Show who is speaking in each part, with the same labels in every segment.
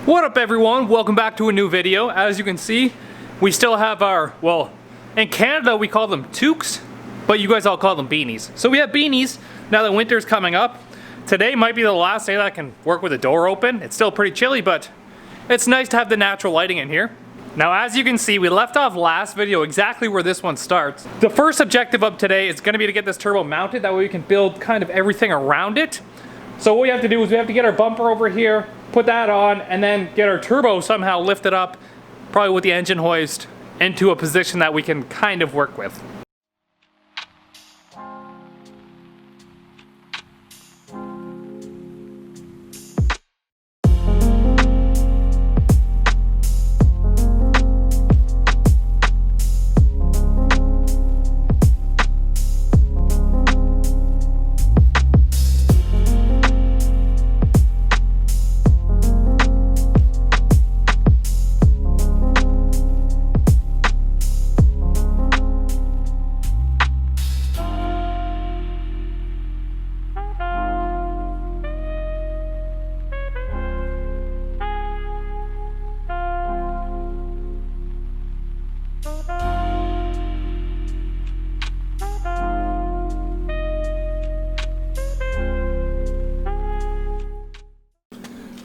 Speaker 1: What up everyone, welcome back to a new video. As you can see, we still have our, well, in Canada we call them toques, but you guys all call them beanies. So we have beanies now that winter's coming up. Today might be the last day that I can work with the door open. It's still pretty chilly, but it's nice to have the natural lighting in here. Now as you can see, we left off last video exactly where this one starts. The first objective of today is going to be to get this turbo mounted, that way we can build kind of everything around it. So what we have to do is we have to get our bumper over here, put that on, and then get our turbo somehow lifted up, probably with the engine hoist, into a position that we can kind of work with.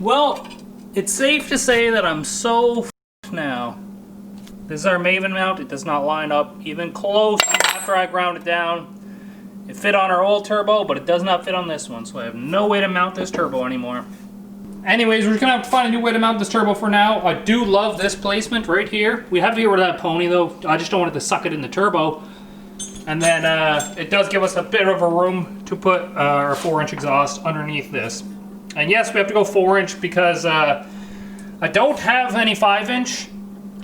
Speaker 1: Well, it's safe to say that I'm so f***ed now. This is our Maven mount. It does not line up even close after I ground it down. It fit on our old turbo, but it does not fit on this one, so I have no way to mount this turbo anymore. Anyways, we're just gonna have to find a new way to mount this turbo for now. I do love this placement right here. We have to get rid of that pony though. I just don't want it to suck it in the turbo. And then it does give us a bit of a room to put our 4-inch exhaust underneath this. And yes, we have to go 4-inch because I don't have any 5-inch,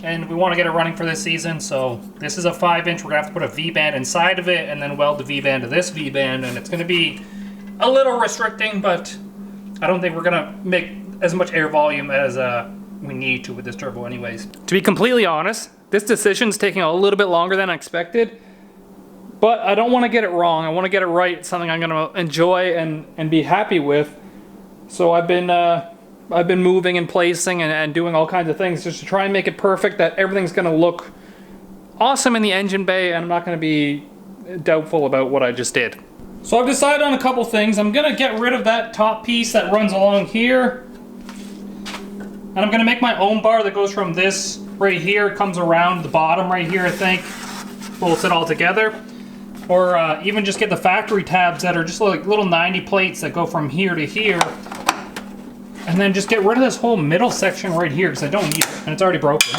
Speaker 1: and we want to get it running for this season. So this is a 5-inch. We're gonna have to put a V-band inside of it, and then weld the V-band to this V-band, and it's gonna be a little restricting, but I don't think we're gonna make as much air volume as we need to with this turbo, anyways. To be completely honest, this decision's taking a little bit longer than I expected, but I don't want to get it wrong. I want to get it right. It's something I'm gonna enjoy and be happy with. So I've been moving and placing and doing all kinds of things just to try and make it perfect, that everything's going to look awesome in the engine bay, and I'm not going to be doubtful about what I just did. So I've decided on a couple things. I'm going to get rid of that top piece that runs along here, and I'm going to make my own bar that goes from this right here, comes around the bottom right here, I think, bolts it all together. Or even just get the factory tabs that are just like little 90 plates that go from here to here. And then just get rid of this whole middle section right here because I don't need it. And it's already broken.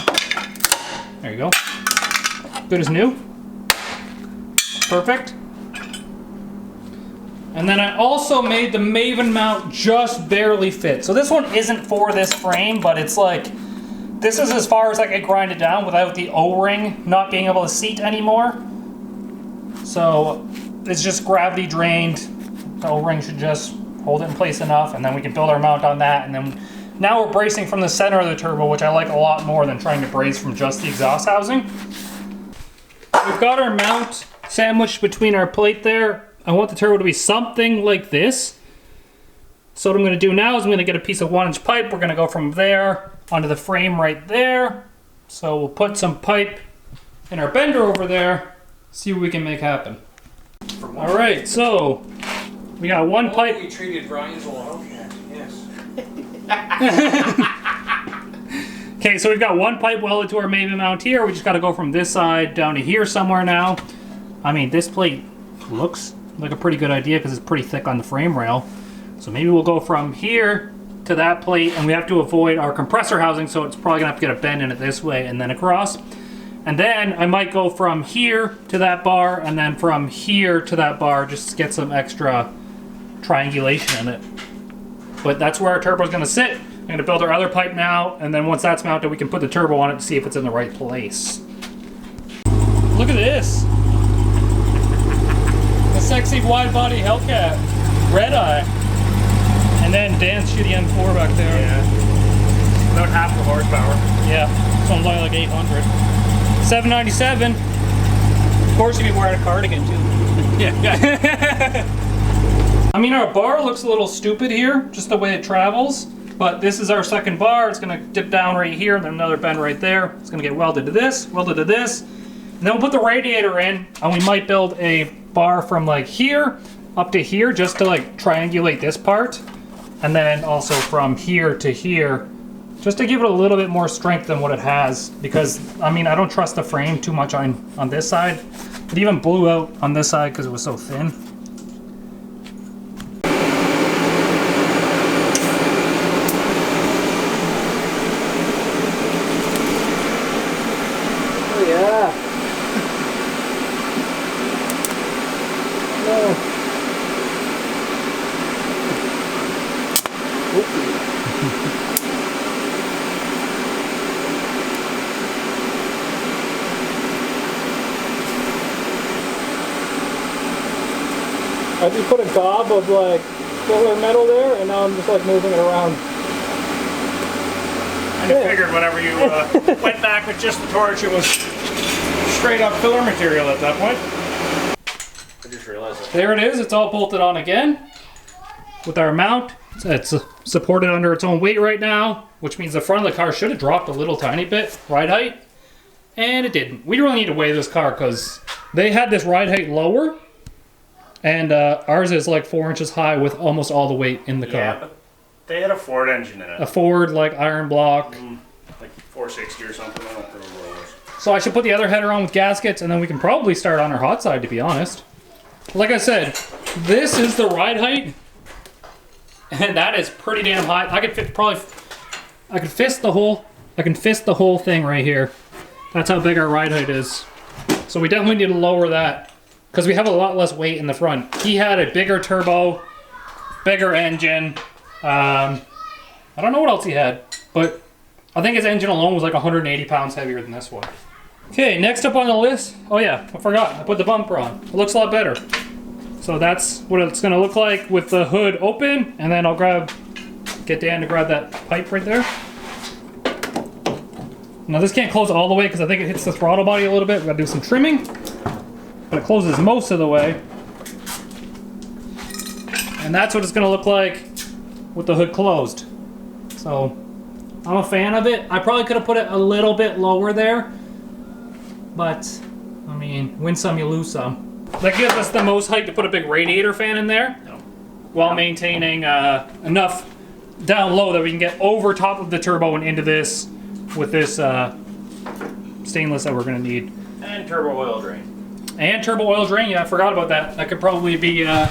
Speaker 1: There you go. Good as new. Perfect. And then I also made the Maven mount just barely fit. So this one isn't for this frame, but it's like, this is as far as I can grind it down without the O-ring not being able to seat anymore. So it's just gravity drained. The O-ring should just hold it in place enough, and then we can build our mount on that. And then now we're bracing from the center of the turbo, which I like a lot more than trying to brace from just the exhaust housing. We've got our mount sandwiched between our plate there. I want the turbo to be something like this. So what I'm going to do now is I'm going to get a piece of 1-inch pipe. We're going to go from there onto the frame right there. So we'll put some pipe in our bender over there. See what we can make happen. All right, so we got one pipe.
Speaker 2: We treated Brian's old Hellcat, yes.
Speaker 1: Okay, so we've got one pipe welded to our Maven mount here. We just got to go from this side down to here somewhere now. I mean, this plate looks like a pretty good idea because it's pretty thick on the frame rail. So maybe we'll go from here to that plate, and we have to avoid our compressor housing, so it's probably gonna have to get a bend in it this way and then across. And then I might go from here to that bar, and then from here to that bar, just to get some extra triangulation in it. But that's where our turbo is going to sit. I'm going to build our other pipe now, and then once that's mounted, we can put the turbo on it to see if it's in the right place. Look at this. A sexy wide body Hellcat. Red eye. And then Dan's shitty M4 back there.
Speaker 2: Yeah. About half the horsepower.
Speaker 1: Yeah. This one's only like 800. 797. Of course, you'd be wearing a cardigan too.
Speaker 2: Yeah.
Speaker 1: I mean, our bar looks a little stupid here, just the way it travels. But this is our second bar. It's gonna dip down right here, and then another bend right there. It's gonna get welded to this, and then we'll put the radiator in, and we might build a bar from like here up to here, just to like triangulate this part, and then also from here to here, just to give it a little bit more strength than what it has. Because I mean, I don't trust the frame too much on this side. It even blew out on this side because it was so thin. I just put a gob of like filler metal there, and now I'm just like moving it around.
Speaker 2: And you figured whenever you went back with just the torch, it was straight up filler material at that point. I just realized that.
Speaker 1: There it is. It's all bolted on again with our mount. It's supported under its own weight right now, which means the front of the car should have dropped a little tiny bit ride height, and it didn't. We really need to weigh this car because they had this ride height lower. And ours is like 4 inches high with almost all the weight in the car.
Speaker 2: Yeah, but they had a Ford engine in it.
Speaker 1: A Ford, like iron block.
Speaker 2: Like 460 or something, I don't remember what it was.
Speaker 1: So I should put the other header on with gaskets, and then we can probably start on our hot side, to be honest. Like I said, this is the ride height. And that is pretty damn high. I could fist the whole thing right here. That's how big our ride height is. So we definitely need to lower that, because we have a lot less weight in the front. He had a bigger turbo, bigger engine. I don't know what else he had, but I think his engine alone was like 180 pounds heavier than this one. Okay, next up on the list. Oh yeah, I forgot. I put the bumper on. It looks a lot better. So that's what it's gonna look like with the hood open, and then I'll get Dan to grab that pipe right there. Now this can't close all the way because I think it hits the throttle body a little bit. We gotta do some trimming. But it closes most of the way. And that's what it's gonna look like with the hood closed. So I'm a fan of it. I probably could have put it a little bit lower there, but I mean, win some, you lose some. That gives us the most height to put a big radiator fan in there, while maintaining enough down low that we can get over top of the turbo and into this with this stainless that we're gonna need.
Speaker 2: And turbo oil drain.
Speaker 1: And turbo oil drain, yeah, I forgot about that. That could probably be, yeah,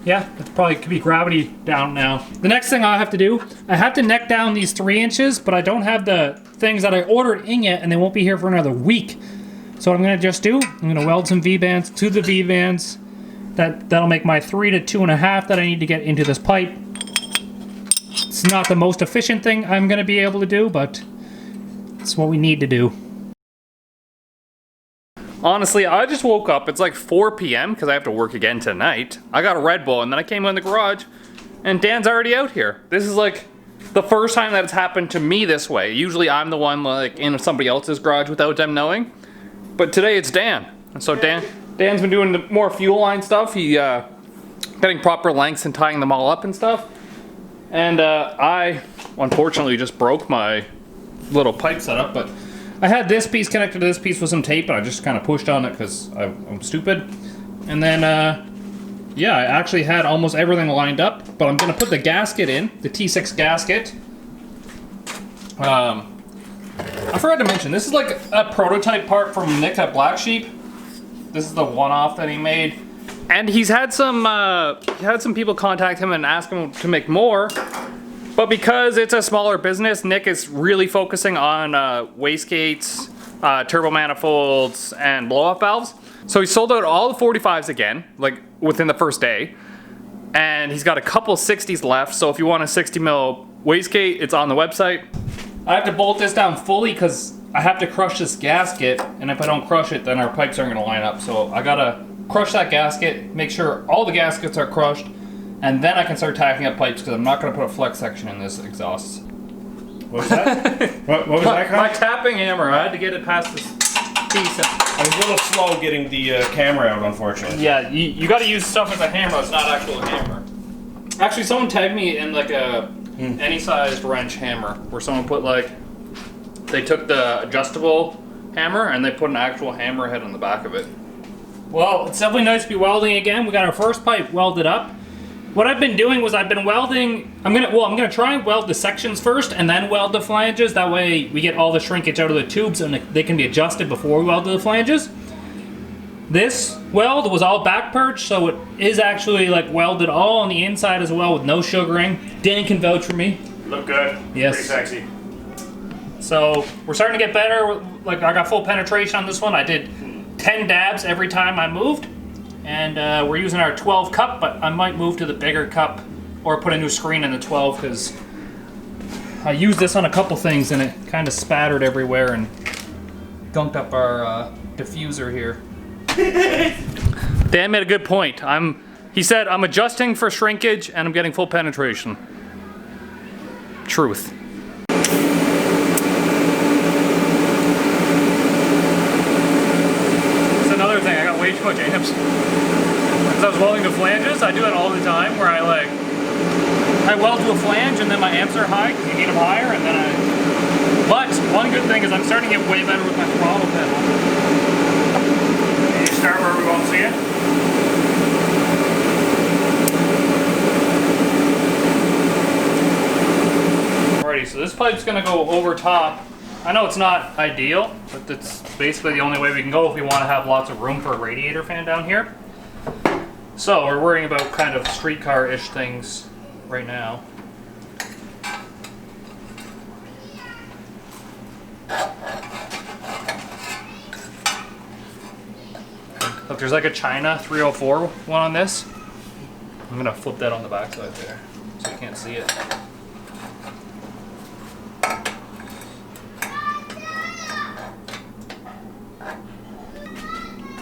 Speaker 1: it probably could be gravity down now. The next thing I have to do, I have to neck down these 3 inches, but I don't have the things that I ordered in yet, and they won't be here for another week. So what I'm gonna just do, I'm gonna weld some V-bands to the V-bands. That'll make my 3 to 2.5 that I need to get into this pipe. It's not the most efficient thing I'm gonna be able to do, but it's what we need to do. Honestly, I just woke up. It's like 4 p.m. because I have to work again tonight. I got a Red Bull, and then I came in the garage, and Dan's already out here. This is like the first time that it's happened to me this way. Usually I'm the one like in somebody else's garage without them knowing. But today it's Dan. And so Dan's been doing the more fuel line stuff. He getting proper lengths and tying them all up and stuff. And I unfortunately just broke my little pipe setup, but I had this piece connected to this piece with some tape, and I just kind of pushed on it because I'm stupid. And then, yeah, I actually had almost everything lined up, but I'm going to put the gasket in, the T6 gasket. I forgot to mention, this is like a prototype part from Nick at Black Sheep. This is the one-off that he made. And he's had some people contact him and ask him to make more. But because it's a smaller business, Nick is really focusing on wastegates, turbo manifolds, and blow-off valves. So he sold out all the 45s again, like within the first day. And he's got a couple 60s left, so if you want a 60 mil wastegate, it's on the website. I have to bolt this down fully because I have to crush this gasket, and if I don't crush it, then our pipes aren't gonna line up. So I gotta crush that gasket, make sure all the gaskets are crushed, and then I can start tacking up pipes because I'm not going to put a flex section in this exhaust.
Speaker 2: What was that? what was that, Kyle?
Speaker 1: My tapping hammer, I had to get it past this piece.
Speaker 2: I was a little slow getting the camera out, unfortunately.
Speaker 1: Yeah, you got to use stuff as a hammer, it's not actual hammer. Actually, someone tagged me in like a any sized wrench hammer, where someone put like, they took the adjustable hammer and they put an actual hammer head on the back of it. Well, it's definitely nice to be welding again. We got our first pipe welded up. What I've been doing was I've been welding, I'm gonna try and weld the sections first and then weld the flanges. That way we get all the shrinkage out of the tubes and they can be adjusted before we weld the flanges. This weld was all back perch, so it is actually like welded all on the inside as well with no sugaring. Dan can vouch for me.
Speaker 2: Look good.
Speaker 1: Yes.
Speaker 2: Pretty sexy.
Speaker 1: So we're starting to get better. Like I got full penetration on this one. I did 10 dabs every time I moved. And we're using our 12 cup, but I might move to the bigger cup or put a new screen in the 12 because I used this on a couple things and it kind of spattered everywhere and gunked up our diffuser here. Dan made a good point. He said, I'm adjusting for shrinkage and I'm getting full penetration. Truth. That's another thing, I got way too much amps. As I was welding the flanges, I do it all the time where I weld to a flange and then my amps are high because you need them higher and then but one good thing is I'm starting to get way better with my throttle pedal. Start where we won't see it. Alrighty, so this pipe's gonna go over top. I know it's not ideal, but that's basically the only way we can go if we want to have lots of room for a radiator fan down here. So we're worrying about kind of streetcar-ish things right now. Look, there's like a China 304 one on this. I'm gonna flip that on the back side there so you can't see it.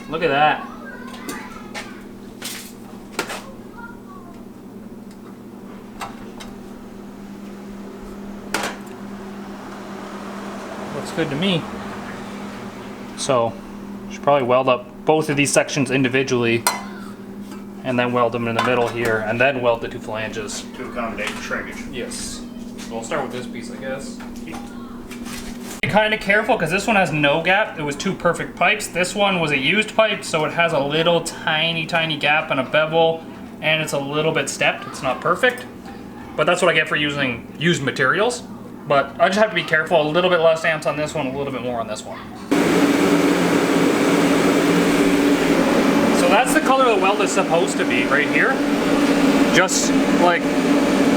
Speaker 1: Look at that. Looks good to me. So, should probably weld up both of these sections individually and then weld them in the middle here and then weld the two flanges.
Speaker 2: To accommodate shrinkage.
Speaker 1: Yes. So we'll start with this piece, I guess. Be kind of careful because this one has no gap. It was two perfect pipes. This one was a used pipe, so it has a little tiny gap and a bevel, and it's a little bit stepped. It's not perfect, but that's what I get for using used materials. But I just have to be careful. A little bit less amps on this one, a little bit more on this one. So that's the color the weld is supposed to be right here. Just like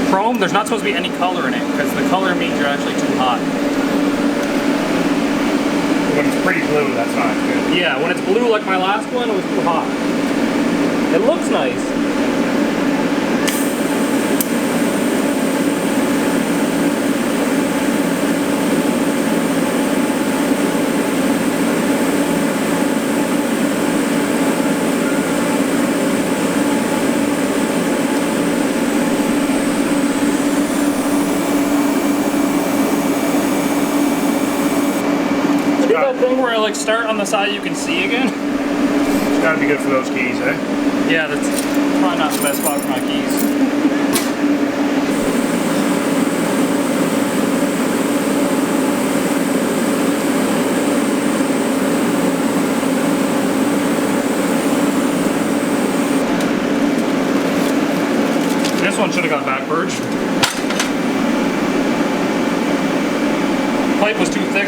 Speaker 1: chrome, there's not supposed to be any color in it because the color means you're actually too hot.
Speaker 2: When it's pretty blue, that's not good.
Speaker 1: Yeah, when it's blue like my last one, it was too hot. It looks nice. Where I like start on the side you can see again.
Speaker 2: It's gotta be good for those keys, eh?
Speaker 1: Yeah, that's probably not the best spot for my keys. This one should have got back purged. Pipe was too thick.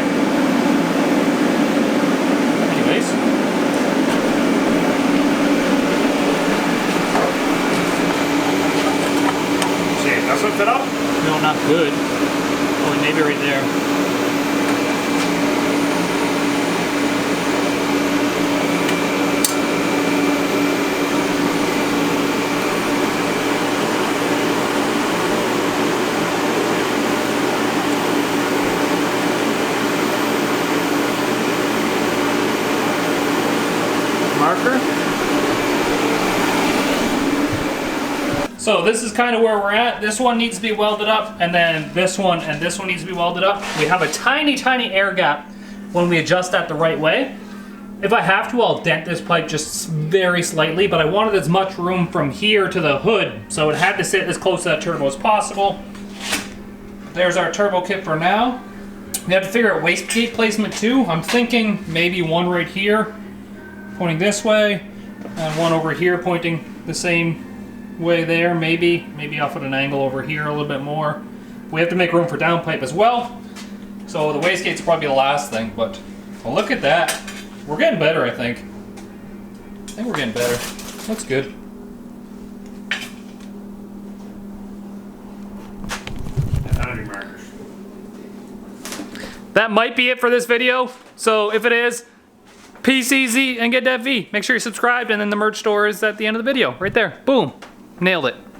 Speaker 2: That's what fit up?
Speaker 1: No, not good. Oh, maybe right there. Marker. So this is kind of where we're at. This one needs to be welded up, and then this one and this one needs to be welded up. We have a tiny air gap when we adjust that the right way. If I have to, I'll dent this pipe just very slightly, but I wanted as much room from here to the hood, so it had to sit as close to that turbo as possible. There's our turbo kit for now. We have to figure out wastegate placement too. I'm thinking maybe one right here, pointing this way, and one over here pointing the same way there, maybe off at an angle over here a little bit more. We have to make room for downpipe as well, so the wastegate's probably the last thing, but well, look at that. We're getting better, I think. I think we're getting better. Looks good. That might be it for this video. So if it is, peace easy and get that V. Make sure you're subscribed, and then the merch store is at the end of the video, right there. Boom. Nailed it.